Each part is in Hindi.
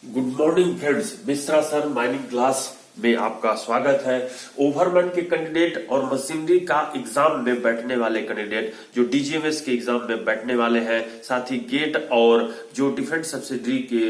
Good morning friends, Mishra sir mining class में आपका स्वागत है। ओवरमैन के कैंडिडेट और मशीनरी का एग्जाम में बैठने वाले कैंडिडेट जो डीजीएमएस के एग्जाम में बैठने वाले हैं, साथ ही गेट और जो डिफरेंट सब्सिडरी के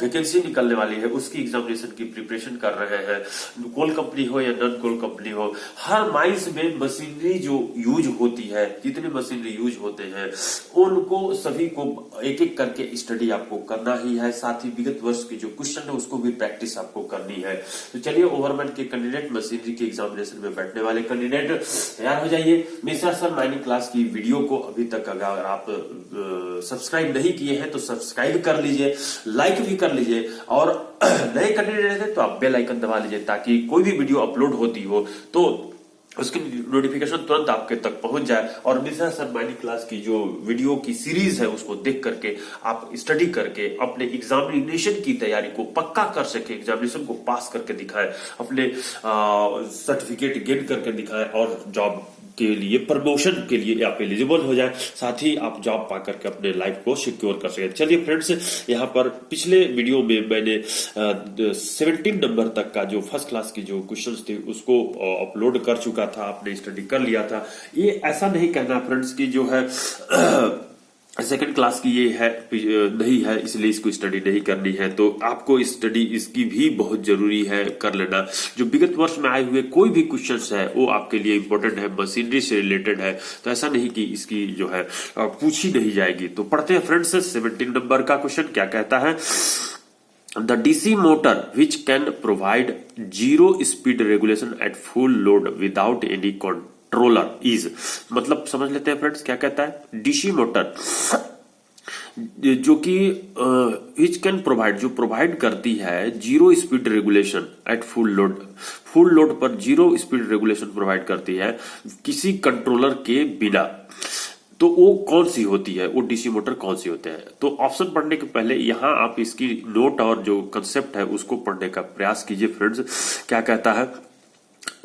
वैकेंसी निकलने वाली है उसकी एग्जामिनेशन की प्रिपरेशन कर रहे हैं। कोल कंपनी हो या नॉन कोल कंपनी हो, हर माइंस में मशीनरी जो यूज होती है, जितनी मशीनरी यूज होते हैं उनको सभी को एक एक करके स्टडी आपको करना ही है। साथ ही विगत वर्ष के जो क्वेश्चन है उसको भी प्रैक्टिस आपको करनी है। तो चलिए, ओवरमैन के कैंडिडेट, मशीनरी के एग्जामिनेशन में बैठने वाले कैंडिडेट तैयार हो जाइए। मिश्रा सर माइनिंग क्लास की वीडियो को अभी तक अगर आप सब्सक्राइब नहीं किए हैं तो सब्सक्राइब कर लीजिए, लाइक भी कर लीजिए, और नए कैंडिडेट हैं तो आप बेल आइकन दबा लीजिए ताकि कोई भी वीडियो अपलोड होती हो तो उसकी नोटिफिकेशन तुरंत आपके तक पहुंच जाए। और मिश्रा सर माइनिंग क्लास की जो वीडियो की सीरीज है उसको देख करके आप स्टडी करके अपने एग्जामिनेशन की तैयारी को पक्का कर सके, एग्जामिनेशन को पास करके दिखाएं, अपने सर्टिफिकेट गेन करके दिखाएं और जॉब के लिए, प्रमोशन के लिए आप एलिजिबल हो जाए, साथ ही आप जॉब पा करके अपने लाइफ को सिक्योर कर सके। चलिए फ्रेंड्स, यहाँ पर पिछले वीडियो में मैंने 17 नंबर तक का जो फर्स्ट क्लास की जो क्वेश्चंस थे उसको अपलोड कर चुका था, आपने स्टडी कर लिया था। ये ऐसा नहीं कहना फ्रेंड्स की जो है सेकंड क्लास की ये है नहीं है इसलिए इसको स्टडी नहीं करनी है, तो आपको स्टडी इसकी भी बहुत जरूरी है कर लेना। जो विगत वर्ष में आए हुए कोई भी क्वेश्चंस है वो आपके लिए इंपॉर्टेंट है, मशीनरी से रिलेटेड है, तो ऐसा नहीं कि इसकी जो है पूछी नहीं जाएगी। तो पढ़ते हैं फ्रेंड्स, 17 नंबर का क्वेश्चन क्या कहता है। The DC motor which can provide zero speed regulation at full load without any controller is, मतलब समझ लेते हैं फ्रेंड्स क्या कहता है। डीसी मोटर जो कि विच कैन प्रोवाइड, जो प्रोवाइड करती है zero speed regulation at full load, full load पर जीरो स्पीड रेगुलेशन प्रोवाइड करती है किसी कंट्रोलर के बिना, तो वो कौन सी होती है, वो डीसी मोटर कौन सी होते हैं। तो ऑप्शन पढ़ने के पहले यहां आप इसकी नोट और जो कंसेप्ट है उसको पढ़ने का प्रयास कीजिए फ्रेंड्स। क्या कहता है,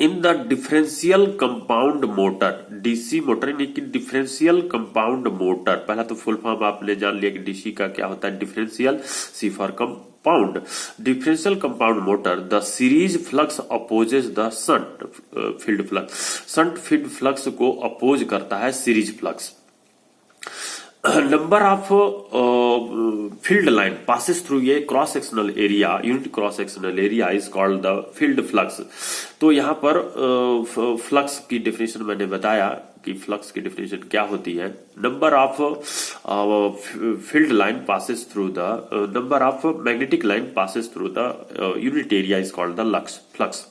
in the differential compound motor, DC motor यानी कि डिफरेंशियल कंपाउंड मोटर, पहला तो फुल फॉर्म आपने जान लिया कि डीसी का क्या होता है, differential, C for compound, differential compound motor, the series flux opposes the shunt field flux, shunt field flux को अपोज करता है series flux. Number of field line passes through ये cross sectional area, unit cross sectional area is called the field flux. तो यहाँ पर फ्लक्स की डेफिनेशन मैंने बताया कि फ्लक्स की डेफिनेशन क्या होती है। Number of field line passes through the, number of magnetic line passes through the unit area is called the flux.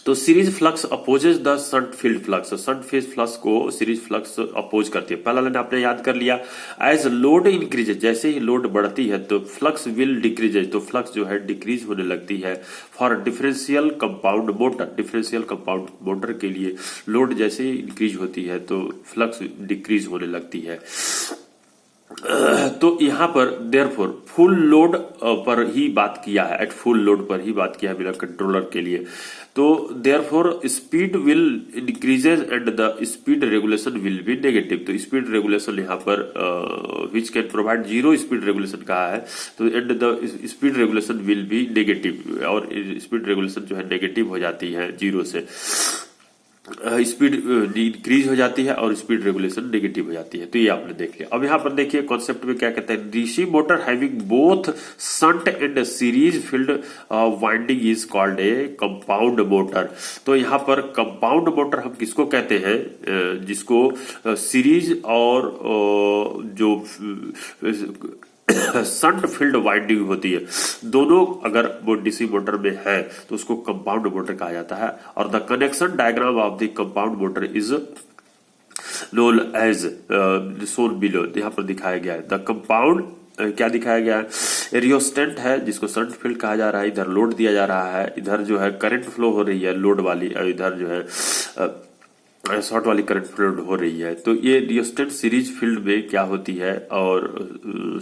तो series flux opposes the shunt field flux, shunt field flux को सीरीज फ्लक्स अपोज करती है। पहला लाइन आपने याद कर लिया। एज लोड इंक्रीजेज, जैसे ही लोड बढ़ती है तो फ्लक्स विल डिक्रीजेज, तो फ्लक्स जो है डिक्रीज होने लगती है। For differential compound motor, differential compound motor के लिए लोड जैसे ही इंक्रीज होती है तो फ्लक्स डिक्रीज होने लगती है। तो यहां पर देयरफॉर फुल लोड पर ही बात किया है, एट फुल लोड पर ही बात किया है बिना कंट्रोलर के लिए। तो therefore speed will increases and the speed regulation will be negative. तो स्पीड रेगुलेशन यहाँ पर which can provide zero speed regulation कहा है, तो and the speed regulation will be negative, और स्पीड रेगुलेशन जो है नेगेटिव हो जाती है, जीरो से स्पीड इंक्रीज हो जाती है और स्पीड रेगुलेशन नेगेटिव हो जाती है। तो ये आपने देख लिया। अब यहाँ पर देखिए कॉन्सेप्ट में क्या कहते हैं, DC motor having both shunt and series field winding is called a compound motor. तो यहाँ पर कंपाउंड मोटर हम किसको कहते हैं, जिसको सीरीज और जो शंट फील्ड वाइंडिंग होती है, दोनों अगर वो डीसी मोटर में है तो उसको कंपाउंड मोटर कहा जाता है। और the connection diagram of the compound motor is known as shown below, यहाँ पर दिखाया गया है। द कंपाउंड क्या दिखाया गया है, रियोस्टेंट है जिसको शंट फील्ड कहा जा रहा है, इधर लोड दिया जा रहा है, इधर जो है करंट फ्लो हो रही है लोड वाली, और इधर जो है शॉर्ट वाली करंट फ्लो हो रही है। तो ये रियोस्टेट सीरीज फील्ड में क्या होती है और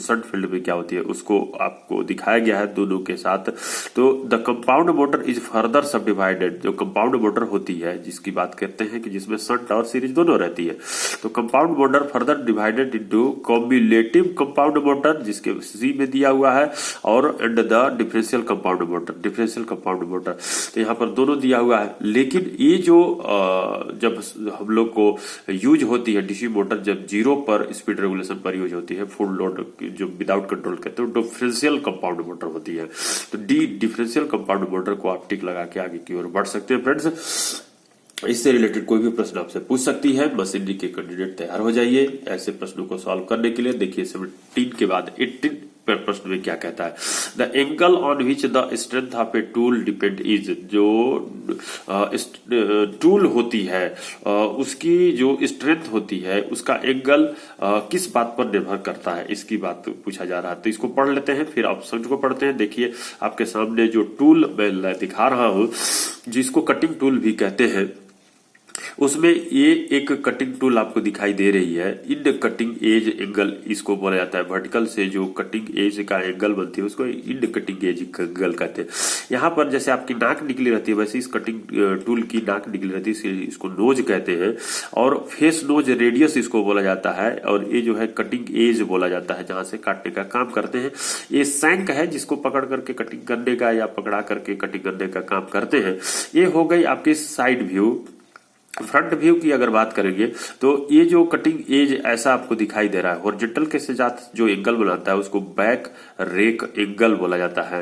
शंट फील्ड में क्या होती है उसको आपको दिखाया गया है दोनों के साथ। तो the compound motor is further सब डिवाइडेड, जो कंपाउंड मोटर होती है जिसकी बात करते हैं कि जिसमें शंट और सीरीज दोनों रहती है, तो compound motor further divided into cumulative compound motor जिसके सी में दिया हुआ है, और and the differential compound motor, differential compound motor. तो यहाँ पर दोनों दिया हुआ है, लेकिन ये जो जब हम लोग को यूज होती है डीसी मोटर, जब 0 पर स्पीड रेगुलेशन पर यूज होती है, फुल लोड जो विदाउट कंट्रोल कहते हैं, डिफरेंशियल कंपाउंड मोटर होती है। तो डी डिफरेंशियल कंपाउंड मोटर को आप टिक लगा के आगे की ओर बढ़ सकते हैं फ्रेंड्स। इससे रिलेटेड कोई भी प्रश्न आपसे पूछ सकती है, मशीनरी के कैंडिडेट तैयार हो जाइए ऐसे प्रश्नों को सॉल्व करने के लिए। देखिए 17 के बाद 18 पर प्रश्न में क्या कहता है, the angle on which the strength of a tool depend is, जो टूल होती है उसकी जो स्ट्रेंथ होती है उसका एंगल किस बात पर निर्भर करता है, इसकी बात पूछा जा रहा है। तो इसको पढ़ लेते हैं फिर ऑप्शन को पढ़ते हैं। देखिए आपके सामने जो टूल मैं दिखा रहा हूं जिसको कटिंग टूल भी कहते हैं, उसमें ये एक कटिंग टूल आपको दिखाई दे रही है। इंड कटिंग एज एंगल इसको बोला जाता है। वर्टिकल से जो कटिंग एज का एंगल बनती है उसको इंड कटिंग एज एंगल कहते हैं। यहाँ पर जैसे आपकी नाक निकली रहती है वैसे इस कटिंग टूल की नाक निकली रहती है, इसको नोज कहते हैं। और फेस नोज रेडियस इसको बोला जाता है, और ये जो है कटिंग एज बोला जाता है जहां से काटने का काम करते हैं। ये सैंक है जिसको पकड़ करके कटिंग करने का या पकड़ा करके कटिंग करने का काम करते हैं। ये हो गई आपकी साइड व्यू। फ्रंट व्यू की अगर बात करेंगे तो ये जो कटिंग एज ऐसा आपको दिखाई दे रहा है, हॉरिजॉन्टल के साथ जो एंगल बनाता है उसको बैक रेक एंगल बोला जाता है।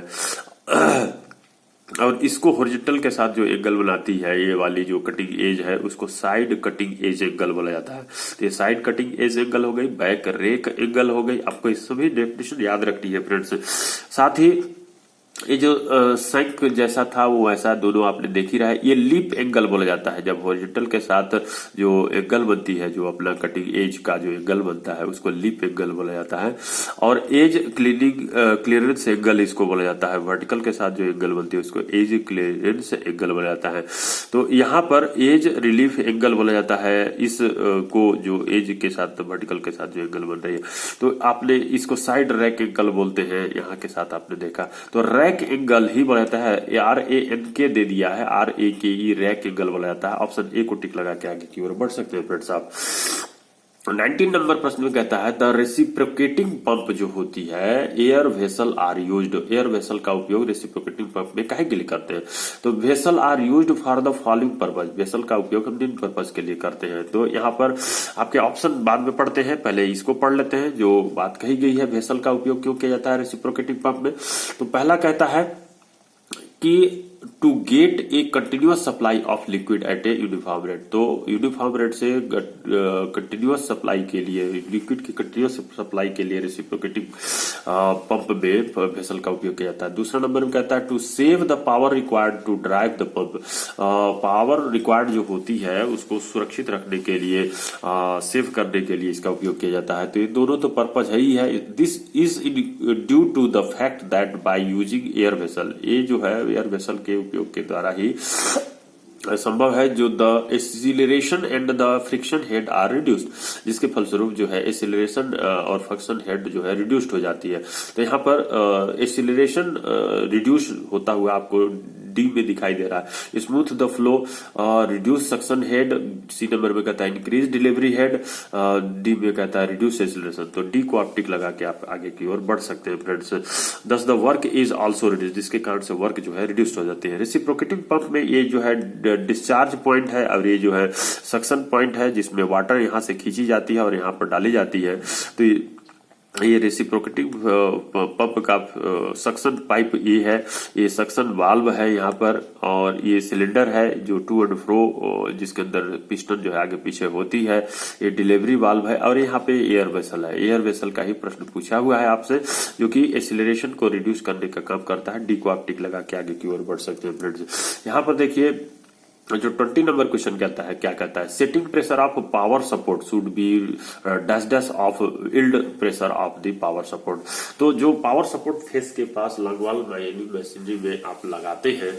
और इसको हॉरिजॉन्टल के साथ जो एंगल बनाती है ये वाली जो कटिंग एज है उसको साइड कटिंग एज एंगल बोला जाता है। तो ये साइड कटिंग एज एंगल हो गई, बैक रेक एंगल हो गई। आपको इस सभी डेफिनेशन याद रखनी है फ्रेंड्स। साथ ही ये जो सैंक जैसा था वो ऐसा दोनों आपने देख ही रहा है। ये लीप एंगल बोला जाता है जब हॉरिजॉन्टल के साथ जो एंगल बनती है, जो अपना कटिंग एज का जो एंगल बनता है उसको लीप एंगल बोला जाता है। और एज क्लियरेंस एंगल इसको बोला जाता है। वर्टिकल के साथ जो एंगल बनती है उसको एज क्लियरेंस एंगल बोला जाता है। तो यहाँ पर एज रिलीफ एंगल बोला जाता है इस को, जो एज के साथ वर्टिकल के साथ जो एंगल बन रही है। तो आपने इसको साइड रैक एंगल बोलते हैं, यहाँ के साथ आपने देखा। तो रैक एंगल ही बोला जाता है, RANK दे दिया है, RAKE रैक एंगल बोला जाता है। ऑप्शन ए को टिक लगा के आगे की ओर बढ़ सकते हैं फ्रेंड्स आप। 19 नंबर प्रश्न में कहता है द रेसिप्रोकेटिंग पंप जो होती है air vessel are used, air vessel का उपयोग रेसिप्रोकेटिंग पंप में काहे के लिए करते हैं। तो vessel are used for the following purpose, vessel का उपयोग हम निम्न पर्पज के लिए करते हैं। तो यहाँ पर आपके ऑप्शन बाद में पढ़ते हैं, पहले इसको पढ़ लेते हैं जो बात कही गई है वेसल का उपयोग क्यों किया जाता है रेसिप्रोकेटिंग पंप में। तो पहला कहता है कि to get a continuous supply of liquid at a uniform rate. तो यूनिफॉर्म रेट से कंटिन्यूअस सप्लाई के लिए, लिक्विड की कंटिन्यूअस सप्लाई के लिए रेसिप्रोकेटिंग पंप में वेसल का उपयोग किया जाता है। दूसरा नंबर में कहता है to save the power required to drive the pump, power required जो होती है उसको सुरक्षित रखने के लिए, सेव करने के लिए इसका उपयोग किया जाता है। तो ये दोनों तो पर्पज है ही है। This is due to the fact that by using air vessel, ये जो है एयर वेसल के उपयोग के द्वारा ही संभव है, जो the acceleration and the friction head are reduced, जिसके फलस्वरूप जो है एक्सीलरेशन और फ्रिक्शन हेड जो है रिड्यूस्ड हो जाती है। तो यहाँ पर एक्सीलरेशन रिड्यूस होता हुआ आपको डी में दिखाई दे रहा है। Smooth the flow, reduce suction head, C number में कहता है इंक्रीज डिलीवरी हेड, डी में कहता है रिड्यूस एक्सीलरेशन। तो डी को आप टिक लगा के आप आगे की ओर बढ़ सकते हैं फ्रेंड्स। दस the work is also reduce, जिसके कारण से वर्क जो है रिड्यूस्ड हो जाती है। रेसिप्रोकेटिंग पंप में ये जो है डिस्चार्ज पॉइंट है और ये जो है सक्शन पॉइंट है जिसमें वाटर यहाँ से खींची जाती है और यहाँ पर डाली जाती है। तो ये रेसिप्रोकेटिंग पंप का सक्शन पाइप ये है, ये सक्शन वाल्व है यहाँ पर, और ये सिलेंडर है जो टू एंड फ्रो जिसके अंदर पिस्टन जो है आगे पीछे होती है, ये डिलीवरी वाल्व है। और यहाँ पे एयर वेसल है, एयर वेसल का ही प्रश्न पूछा हुआ है आपसे जो कि एक्सीलरेशन को रिड्यूस करने का काम करता है। डी को आप टिक लगा के आगे की ओर बढ़ सकते हैं फ्रेंड्स। यहाँ पर देखिए जो 20 नंबर क्वेश्चन कहता है, क्या कहता है, setting pressure of power support should be dash dash of yield pressure of the power support. तो जो पावर सपोर्ट फेस के पास लंगवाल माइनिंग मशीनरी में आप लगाते हैं,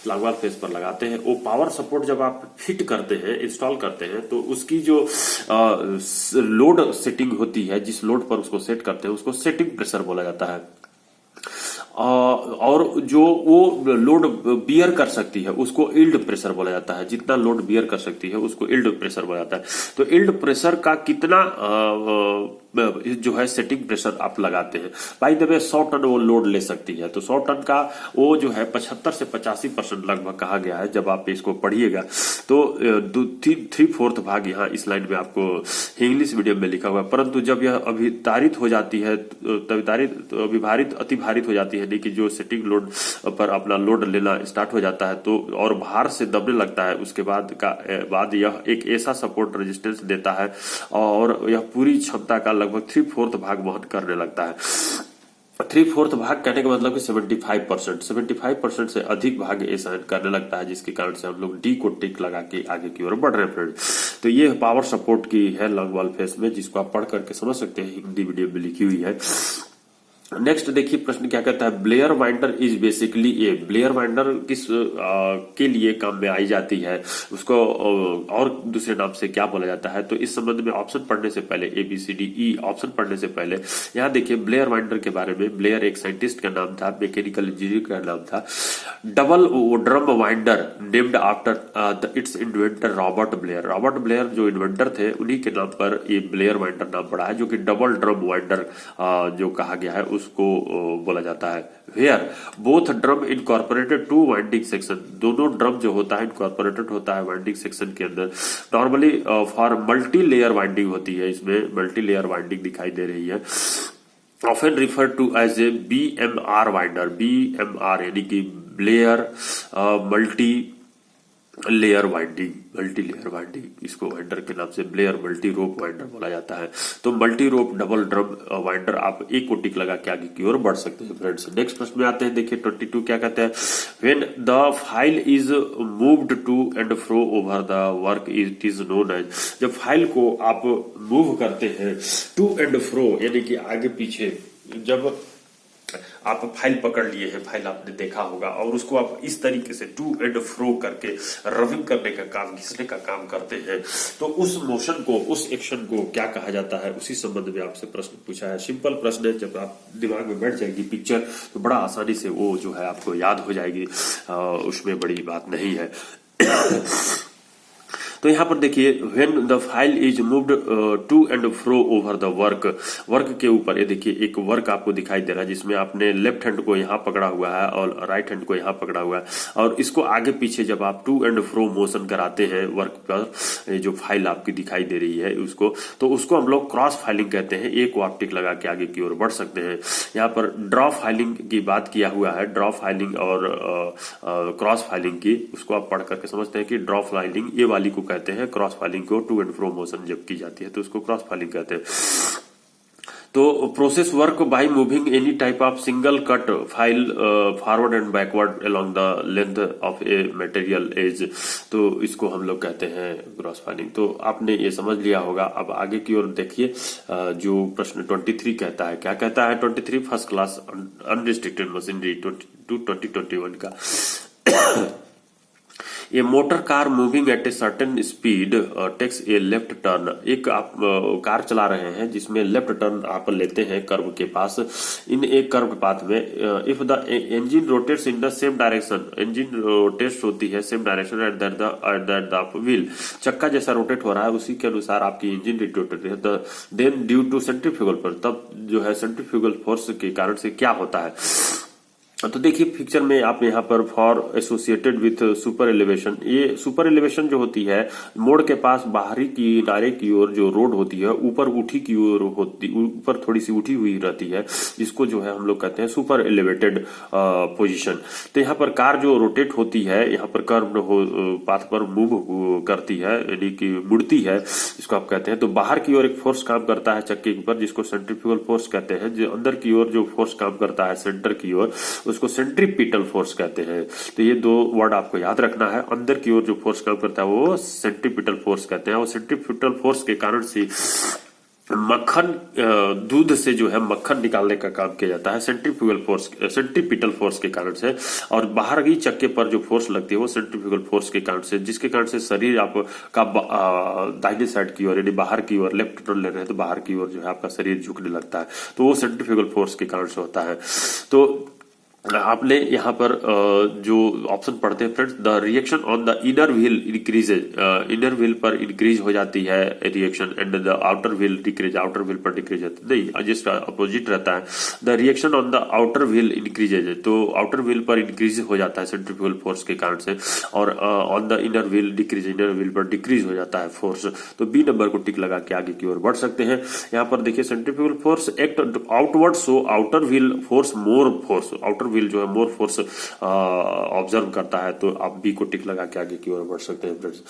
लंगवाल फेस पर लगाते हैं, वो पावर सपोर्ट जब आप फिट करते हैं, इंस्टॉल करते हैं, तो उसकी जो लोड सेटिंग होती है, जिस लोड पर उसको सेट करते हैं, उसको सेटिंग प्रेशर बोला जाता है। और जो वो लोड बियर कर सकती है उसको यील्ड प्रेशर बोला जाता है। जितना लोड बियर कर सकती है उसको यील्ड प्रेशर बोला जाता है। तो यील्ड प्रेशर का कितना जो है सेटिंग प्रेशर आप लगाते हैं। बाय द वे 100 टन वो लोड ले सकती है, तो 100 टन का वो जो है 75 से 85% लगभग कहा गया है। जब आप इसको पढ़िएगा तो 3/4 भाग यहाँ इस लाइन में आपको इंग्लिश मीडियम में लिखा हुआ है। परंतु जब यह अभितारित हो जाती है, अतिभारित हो जाती है, यानी कि जो सेटिंग लोड पर अपना लोड लेना स्टार्ट हो जाता है तो और भार से दबने लगता है, उसके बाद यह एक ऐसा सपोर्ट रेजिस्टेंस देता है और यह पूरी क्षमता का लगभग 3/4 भाग वहन करने लगता है। 3/4 भाग कहने का मतलब कि 75% से अधिक भाग ये सहन करने लगता है, जिसके कारण से हम लोग डी को टिक लगा के आगे की ओर बढ़ रहे हैं फ्रेंड्स। तो ये पावर सपोर्ट की है लॉन्गवाल फेस में, जिसको आप पढ़ करके समझ सकते हैं, हिंदी मीडियम में लिखी हुई है। नेक्स्ट देखिए प्रश्न क्या कहता है, Blair winder is basically A, Blair winder किस के लिए काम में आई जाती है, उसको और दूसरे नाम से क्या बोला जाता है। तो इस संबंध में ऑप्शन पढ़ने से पहले ABCDE ऑप्शन पढ़ने से पहले यहाँ देखिए ब्लेयर वाइंडर के बारे में। ब्लेयर एक साइंटिस्ट का नाम था, मैकेनिकल इंजीनियर का नाम था। Double drum winder named after it's inventor Robert Blair. Robert Blair जो इन्वेंटर थे उन्हीं के नाम पर ये ब्लेयर वाइंडर नाम पड़ा है, जो कि डबल ड्रम वाइंडर जो कहा गया है उसको बोला जाता है। Where both drum incorporated to winding section, दोनों ड्रम जो होता है इनकॉर्पोरेटेड होता है वाइंडिंग सेक्शन के अंदर। Normally for multi layer winding होती है, इसमें मल्टी लेयर वाइंडिंग दिखाई दे रही है। Often refer to as a BMR winder, BMR यानी कि ब्लेयर मल्टी लेयर वाइंडिंग, इसको वाइंडर के नाम से ब्लेयर मल्टी रोप वाइंडर बोला जाता है। तो मल्टी रोप डबल ड्रम वाइंडर आप एक को टिक लगा के आगे की ओर बढ़ सकते हैं फ्रेंड्स। नेक्स्ट प्रश्न में आते हैं, देखिए 22 क्या कहते हैं, when the file is moved to and fro over the work it is known as, जब फाइल को आप मूव करते हैं टू एंड फ्रो यानी कि आगे पीछे, जब आप फाइल पकड़ लिए हैं, फाइल आपने देखा होगा, और उसको आप इस तरीके से टू एंड फ्रो करके रविंग करने का काम, घिसने का काम करते हैं, तो उस मोशन को, उस एक्शन को क्या कहा जाता है, उसी संबंध में आपसे प्रश्न पूछा है। सिंपल प्रश्न है, जब आप दिमाग में बैठ जाएगी पिक्चर तो बड़ा आसानी से वो जो है आपको याद हो जाएगी, उसमें बड़ी बात नहीं है। तो यहाँ पर देखिए when the file is moved to and fro over the work के ऊपर, ये देखिए एक वर्क आपको दिखाई दे रहा है जिसमें आपने लेफ्ट हैंड को यहाँ पकड़ा हुआ है और राइट हैंड को यहाँ पकड़ा हुआ है, और इसको आगे पीछे जब आप टू एंड फ्रो मोशन कराते हैं वर्क पर, जो फाइल आपकी दिखाई दे रही है उसको, तो उसको हम लोग क्रॉस फाइलिंग कहते हैं। एक को आप टिक लगा के आगे की ओर बढ़ सकते हैं। यहाँ पर ड्रॉ फाइलिंग की बात किया हुआ है, ड्रॉ फाइलिंग और क्रॉस फाइलिंग की, उसको आप पढ़ करके समझते हैं कि ड्रॉ फाइलिंग ये वाली को कहते हैं, क्रॉस फाइलिंग को टू एंड फ्रो मोशन जब की जाती है तो उसको क्रॉस फाइलिंग कहते हैं। तो process work by moving any type of single cut file forward and backward along the length of a material as, तो इसको हम लोग कहते हैं क्रॉस फाइलिंग। तो आपने ये समझ लिया होगा। अब आगे की ओर देखिए, जो प्रश्न 23 कहता है, क्या कहता है 23 फर्स्ट क्लास अनरिस्ट्रिक्टेड मशीनरी 2021 का। A motor car moving at a certain speed takes a left turn, एक आप कार चला रहे हैं जिसमें लेफ्ट टर्न आप लेते हैं कर्व के पास, इन एक कर्व पाथ में, if the engine rotates in the same direction, engine rotates होती है same direction at that the wheel, चक्का जैसा रोटेट हो रहा है उसी के अनुसार आपकी इंजन रोटेट है, then due to centrifugal force, तब जो है सेंट्रीफ्यूगल फोर्स के कारण से क्या होता है। तो देखिए पिक्चर में आप यहाँ पर for associated with super elevation, ये सुपर एलिवेशन जो होती है मोड़ के पास बाहरी किनारे की ओर जो रोड होती है ऊपर उठी की ओर होती, ऊपर थोड़ी सी उठी हुई रहती है, जिसको जो है हम लोग कहते हैं सुपर एलिवेटेड पोजीशन। तो यहाँ पर कार जो रोटेट होती है, यहाँ पर कर्व पाथ पर मूव करती है यानी कि मुड़ती है, जिसको आप कहते हैं। तो बाहर की ओर एक फोर्स काम करता है चक्के के ऊपर, जिसको सेंट्रीफ्यूगल फोर्स कहते हैं। जो अंदर की ओर जो फोर्स काम करता है सेंटर की ओर, उसको सेंट्रीपिटल फोर्स कहते हैं। तो ये दो वर्ड आपको याद रखना है। अंदर की ओर जो फोर्स काम करता है वो सेंट्रीपिटल फोर्स कहते हैं, और सेंट्रीपिटल फोर्स के कारण से मक्खन, दूध से जो है मक्खन निकालने का काम किया जाता है सेंट्रीपिटल फोर्स के कारण से। और बाहर की चक्के पर जो फोर्स लगती है वो सेंट्रीफ्यूगल फोर्स के कारण से, जिसके कारण से शरीर आपका दाहिने साइड की ओर यानी बाहर की ओर, लेफ्ट टर्न ले रहे हैं तो बाहर की ओर जो है आपका शरीर झुकने लगता है, तो वो सेंट्रीफ्यूगल फोर्स के कारण से होता है। तो आपने यहाँ पर जो ऑप्शन पढ़ते हैं friends, the reaction on the inner wheel increases, inner wheel पर इंक्रीज हो जाती है reaction, and the outer wheel decrease, outer wheel पर डिक्रीज होती है, नहीं जिसका अपोजिट रहता है। The reaction on the outer wheel increases, तो आउटर व्हील पर इंक्रीज हो जाता है सेंट्रीफ्यूगल फोर्स के कारण से, और on the inner wheel decrease, inner wheel पर डिक्रीज हो जाता है फोर्स। तो बी नंबर को टिक लगा के आगे की ओर बढ़ सकते हैं। यहाँ पर देखिए centrifugal force act outward, so outer wheel force more force, outer wheel जो है मोर फोर्स ऑब्जर्व करता है, तो आप बी को टिक लगा के आगे की ओर बढ़ सकते हैं friends.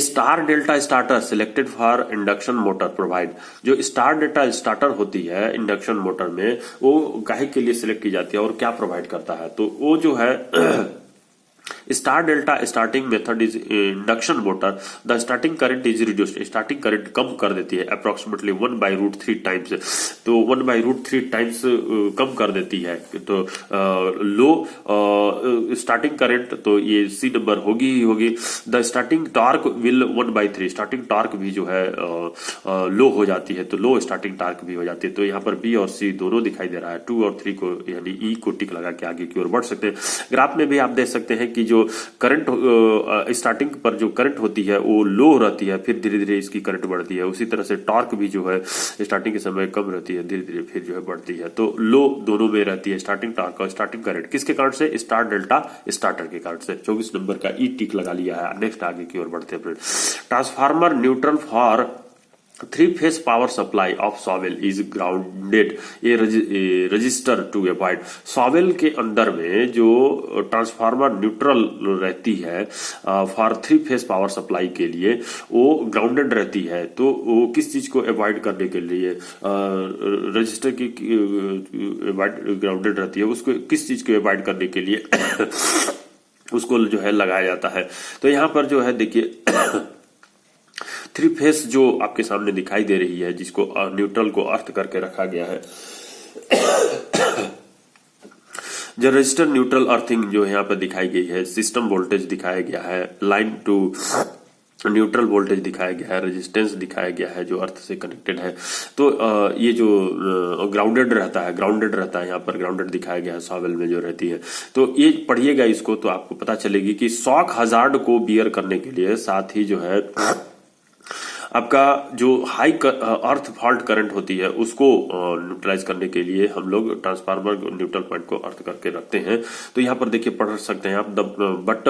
Star delta starter selected for induction motor provide, जो स्टार डेल्टा स्टार्टर होती है इंडक्शन मोटर में, वो काहे के लिए सिलेक्ट की जाती है और क्या प्रोवाइड करता है, तो वो जो है star delta starting method is induction motor, the starting current is reduced, starting current कम कर देती है अप्रोक्सीमेटली 1/√3 टाइम्स, तो 1/√3 टाइम्स कम कर देती है। तो लो स्टार्टिंग करंट, तो ये सी नंबर होगी ही होगी। The starting torque will 1/3, starting torque भी जो है लो हो जाती है, तो लो स्टार्टिंग टॉर्क भी हो जाती है। तो यहाँ पर बी और सी दोनों दिखाई दे रहा है, 2 और 3 को यानी ई को टिक लगा के आगे की ओर बढ़ सकते हैं। ग्राफ में भी आप देख सकते हैं कि जो करंट स्टार्टिंग पर जो करंट होती है वो लो रहती है, फिर धीरे धीरे इसकी करंट बढ़ती है। उसी तरह से टॉर्क भी जो है स्टार्टिंग के समय कम रहती है, धीरे धीरे फिर जो है बढ़ती है। तो लो दोनों में रहती है स्टार्टिंग टॉर्क और स्टार्टिंग करंट, किसके कारण से, स्टार डेल्टा स्टार्टर के कारण से। 24 नंबर का ई टिक लगा लिया है। नेक्स्ट आगे की ओर बढ़ते हैं। Transformer neutral for 3-phase power supply of shovel is grounded, ये रजिस्टर टू अवॉइड। सॉवेल के अंदर में जो ट्रांसफार्मर न्यूट्रल रहती है फॉर 3-phase पावर सप्लाई के लिए, वो ग्राउंडेड रहती है। तो वो किस चीज को अवॉइड करने के लिए रजिस्टर की ग्राउंडेड रहती है, उसको किस चीज को अवॉइड करने के लिए उसको जो है लगाया जाता है। तो यहाँ पर जो है देखिए 3-phase जो आपके सामने दिखाई दे रही है, जिसको न्यूट्रल को अर्थ करके रखा गया है, जो रजिस्टर न्यूट्रल अर्थिंग जो यहाँ पर दिखाई गई है, सिस्टम वोल्टेज दिखाया गया है, लाइन टू न्यूट्रल वोल्टेज दिखाया गया है, रेजिस्टेंस दिखाया गया है जो अर्थ से कनेक्टेड है। तो ये जो ग्राउंडेड रहता है यहाँ पर ग्राउंडेड दिखाया गया है सॉवेल में जो रहती है। तो ये पढ़िएगा इसको, तो आपको पता चलेगी कि शॉक हजार्ड को बियर करने के लिए, साथ ही जो है आपका जो हाई अर्थ फॉल्ट करंट होती है उसको न्यूट्रलाइज करने के लिए हम लोग ट्रांसफार्मर न्यूट्रल पॉइंट को अर्थ करके रखते हैं। तो यहाँ पर देखिए पढ़ सकते हैं आप, but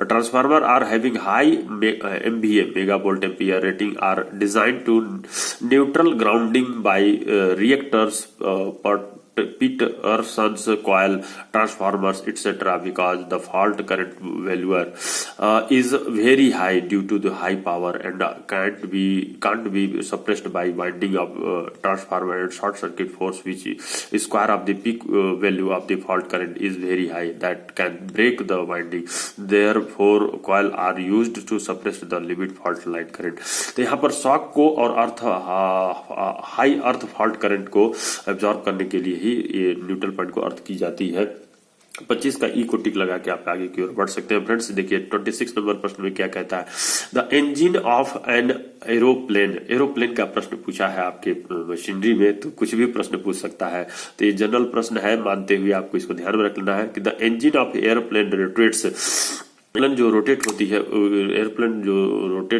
transformer are having high MVA mega volt ampere rating are design to neutral grounding by reactors Peterson's coil transformers etc. because the fault current value is very high due to the high power and can't be suppressed by winding of transformer and short circuit force, which is square of the peak value of the fault current is very high that can break the winding. Therefore coil are used to suppress the limit fault line current. तो यहाँ पर शॉक को और हाई अर्थ फॉल्ट करंट को एब्जॉर्ब करने के लिए ये न्यूट्रल पॉइंट को अर्थ की जाती है। 25 का ई को टिक लगा के आप आगे की ओर बढ़ सकते हैं। फ्रेंड्स देखिए 26 नंबर प्रश्न में क्या कहता है, the engine of an aeroplane का प्रश्न पूछा है आपके मशीनरी में, तो कुछ भी प्रश्न पूछ सकता है। तो ये जनरल प्रश्न है, मानते हुए आपको इसको ध्यान में रखना है कि the engine of aeroplane rotates, airplane जो रोटेट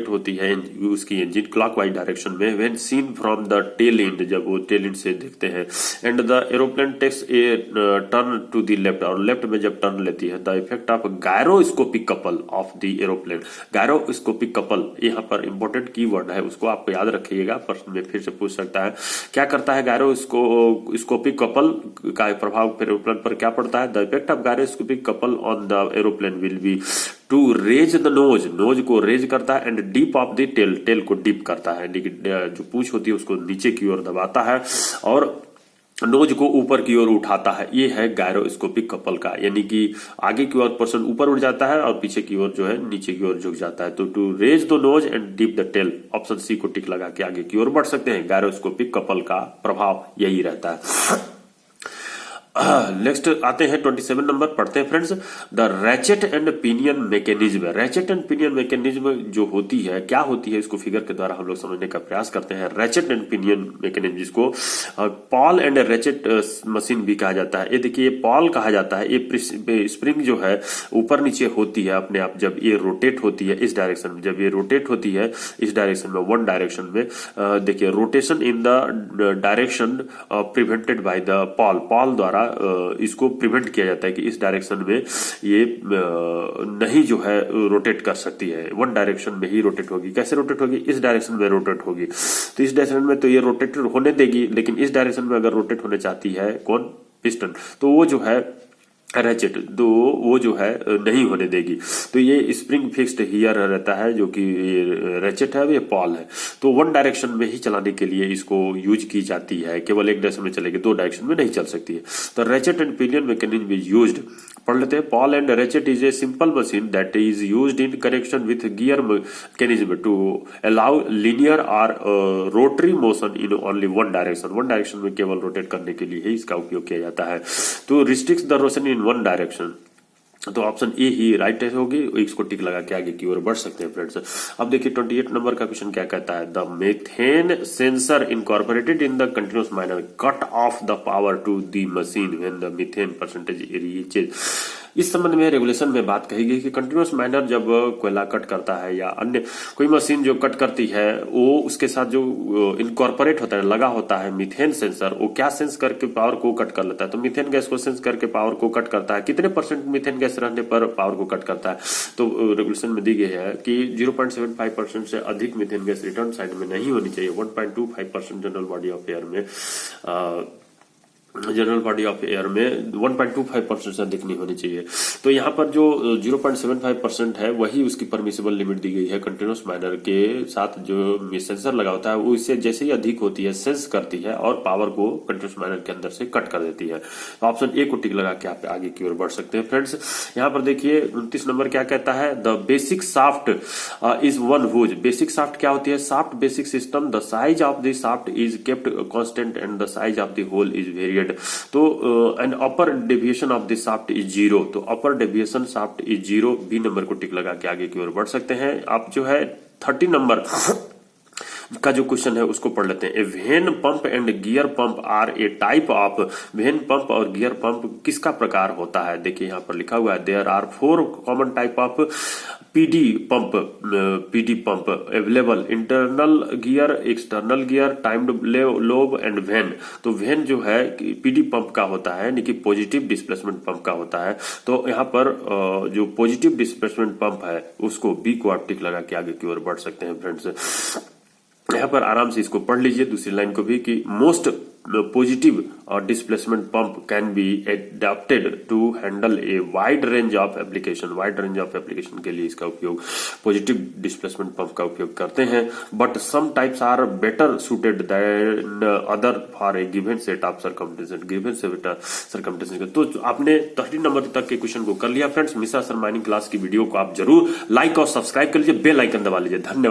होती है उसकी इंजन क्लॉकवाइज डायरेक्शन में, when seen from the tail end, जब वो टेल एंड से देखते हैं, and the aeroplane takes a turn to the left, और लेफ्ट में जब टर्न लेती है, the effect of gyroscopic couple of the aeroplane. Gyroscopic couple यहाँ पर इंपॉर्टेंट कीवर्ड है, उसको आपको याद रखिएगा, प्रश्न में फिर से पूछ सकता है। क्या करता है गायरोस्कोपिक कपल का प्रभाव एरोप्लेन पर क्या पड़ता है? The effect of gyroscopic couple on the aeroplane will be to raise the nose को रेज करता है, and dip of the tail को डीप करता है, जो पूंछ होती है उसको नीचे की ओर दबाता है, और नोज को ऊपर की ओर उठाता है, ये है गायरोस्कोपिक कपल का, यानी कि आगे की ओर पर्सन ऊपर उठ जाता है और पीछे की ओर जो है नीचे की ओर झुक जाता है। तो to raise the nose and dip the tail, option C को टिक लगा के आगे की ओर बढ़ सकते हैं। गायरोस्कोपिक कपल का प्रभाव यही रहता है। नेक्स्ट आते हैं 27 नंबर, पढ़ते हैं friends. The ratchet and pinion mechanism. Ratchet and pinion mechanism जो होती है, क्या होती है, इसको फिगर के द्वारा हम लोग समझने का प्रयास करते हैं। रैचेट एंड पिनियन मैकेनिज्म, जिसको पॉल एंड रैचेट मशीन भी कहा जाता है। ये देखिए, पॉल कहा जाता है, ये स्प्रिंग जो है ऊपर नीचे होती है अपने आप, जब ये रोटेट होती है इस डायरेक्शन में, जब ये रोटेट होती है इस डायरेक्शन में, वन डायरेक्शन में, देखिए rotation in the direction prevented by the Paul, Paul द्वारा इसको प्रिवेंट किया जाता है कि इस डायरेक्शन में ये नहीं जो है रोटेट कर सकती है, वन डायरेक्शन में ही रोटेट होगी। कैसे रोटेट होगी? इस डायरेक्शन में रोटेट होगी। तो इस डायरेक्शन में तो ये रोटेट होने देगी, लेकिन इस डायरेक्शन में अगर रोटेट होने चाहती है कौन? पिस्टन, तो वो जो है रैचेट, तो वो जो है नहीं होने देगी। तो ये स्प्रिंग फिक्स्ड हियर रहता है, जो कि ये रैचेट है, ये पॉल है। तो वन डायरेक्शन में ही चलाने के लिए इसको यूज की जाती है, केवल एक डायरेक्शन में चलेगी, दो डायरेक्शन में नहीं चल सकती है। तो ratchet and pinion mechanism is used, पढ़ लेते हैं। Pawl and ratchet is a simple machine that is used in connection with gear mechanism to allow linear or rotary motion in only one direction. One direction में केवल रोटेट करने के लिए ही इसका उपयोग किया जाता है। तो restricts the Roshan in one direction, तो ऑप्शन ए ही राइट होगी, इसको टिक लगा के आगे की ओर बढ़ सकते हैं फ्रेंड्स। अब देखिए 28 नंबर का क्वेश्चन क्या कहता है। The methane sensor incorporated in the continuous miner cut off the power to the machine when the methane percentage reaches. इस संबंध में रेगुलेशन में बात कही गई कि कंटिन्यूअस माइनर जब कोयला कट करता है या अन्य कोई मशीन जो कट करती है, वो उसके साथ जो इनकॉर्पोरेट होता है, लगा होता है मीथेन सेंसर, वो क्या सेंस करके पावर को कट कर लेता है। तो मीथेन गैस को सेंस करके पावर को कट करता है। कितने परसेंट मीथेन गैस रहने पर पावर को कट करता है? तो रेगुलेशन में दी गई है कि 0.75% से अधिक मीथेन गैस रिटर्न साइड में नहीं होनी चाहिए। 1.25% जनरल बॉडी ऑफ एयर में, जनरल बॉडी ऑफ एयर में 1.25% से अधिक नहीं होनी चाहिए। तो यहाँ पर जो 0.75% है वही उसकी परमिसिबल लिमिट दी गई है। कंटिन्यूअस माइनर के साथ जो सेंसर लगा होता है वो इससे जैसे ही अधिक होती है सेंस करती है और पावर को कंटिन्यूअस माइनर के अंदर से कट कर देती है। तो ऑप्शन ए को टिक लगा के आप आगे की ओर बढ़ सकते हैं फ्रेंड्स। यहाँ पर देखिए 29 नंबर क्या कहता है। The basic shaft is one whose. Basic shaft क्या होती है? Shaft basic system, the size of the shaft is kept constant and the size of the hole is varied. तो an upper deviation of the shaft is 0। तो upper deviation shaft is 0, B number को टिक लगा के आगे की ओर बढ़ सकते हैं। आप जो है 30 नंबर का जो क्वेश्चन है उसको पढ़ लेते हैं। A vane pump and gear pump are a type of. Vane pump और गियर पंप किसका प्रकार होता है? देखिए यहाँ पर लिखा हुआ है there are 4 common type of PD pump available. Internal gear, external gear, timed lobe and vane. तो वेन जो है पीडी पंप का होता है, यानी कि पॉजिटिव डिस्प्लेसमेंट पंप का होता है। तो यहाँ पर जो पॉजिटिव डिस्प्लेसमेंट पंप है उसको बी को आप टिक लगा के आगे की ओर बढ़ सकते हैं फ्रेंड्स। यहाँ पर आराम से इसको पढ़ लीजिए दूसरी लाइन को भी कि मोस्ट पॉजिटिव और displacement pump can be adapted to handle a wide range of application. Wide range of application के लिए इसका उपयोग पॉजिटिव डिस्प्लेसमेंट पंप का उपयोग करते हैं। But some types are better suited than other for a given set of circumstances. Given set circumstances. तो आपने 30 नंबर तक के क्वेश्चन को कर लिया friends. Mishra sir mining class की वीडियो को आप जरूर लाइक और सब्सक्राइब कर लीजिए, बेल आइकन दबा लीजिए। धन्यवाद।